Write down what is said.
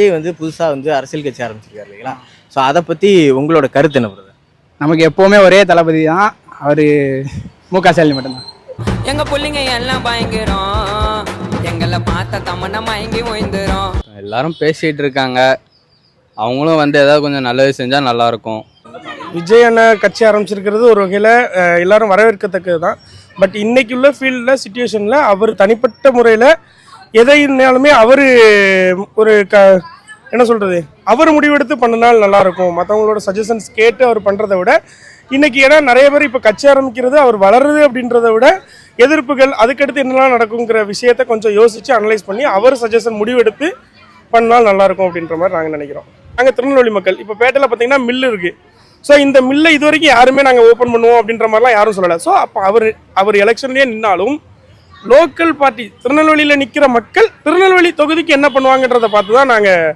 விஜய் வந்து புதுசாக வந்து அரசியல் கட்சி ஆரம்பிச்சிருக்காரு இல்லைங்களா? ஸோ அதை பற்றி உங்களோட கருத்து என்ன பிரதர்? நமக்கு எப்போவுமே ஒரே தளபதி தான், அவர் முக ஸ்டாலின் மட்டும்தான். எங்க பிள்ளைங்க எல்லாம் பயங்கரம், எங்களை பார்த்த தமன்னா மயங்கி ஓய்ந்துரும். எல்லாரும் பேசிகிட்டு இருக்காங்க, அவங்களும் வந்து ஏதாவது கொஞ்சம் நல்லது செஞ்சால் நல்லாயிருக்கும். விஜய் அண்ணன் கட்சி ஆரம்பிச்சிருக்கிறது ஒரு வகையில் எல்லாரும் வரவேற்கத்தக்கது தான். பட் இன்னைக்கு உள்ள ஃபீல்டில் சுச்சுவேஷனில் அவர் தனிப்பட்ட முறையில் எதைனாலுமே அவர் ஒரு என்ன சொல்கிறது, அவர் முடிவெடுத்து பண்ணினால் நல்லாயிருக்கும். மற்றவங்களோட சஜஷன்ஸ் கேட்டு அவர் பண்ணுறதை விட இன்றைக்கி ஏன்னா நிறைய பேர் இப்போ கட்சி ஆரம்பிக்கிறது அவர் வளருது அப்படின்றத விட எதிர்ப்புகள் அதுக்கடுத்து என்னெல்லாம் நடக்குங்கிற விஷயத்தை கொஞ்சம் யோசித்து அனலைஸ் பண்ணி அவர் சஜஷன் முடிவெடுத்து பண்ணால் நல்லாயிருக்கும் அப்படின்ற மாதிரி நாங்கள் நினைக்கிறோம். நாங்கள் திருநெல்வேலி மக்கள் இப்போ பேட்டையில் பார்த்தீங்கன்னா மில்லு இருக்குது. ஸோ இந்த மில்லை இது வரைக்கும் யாருமே நாங்கள் ஓப்பன் பண்ணுவோம் அப்படின்ற மாதிரிலாம் யாரும் சொல்லலை. ஸோ அப்போ அவர் எலெக்ஷன்லேயே நின்னாலும் லோக்கல் பார்ட்டி திருநெல்வேலியில் நிற்கிற மக்கள் திருநெல்வேலி தொகுதிக்கு என்ன பண்ணுவாங்கன்றதை பார்த்து தான் நாங்கள்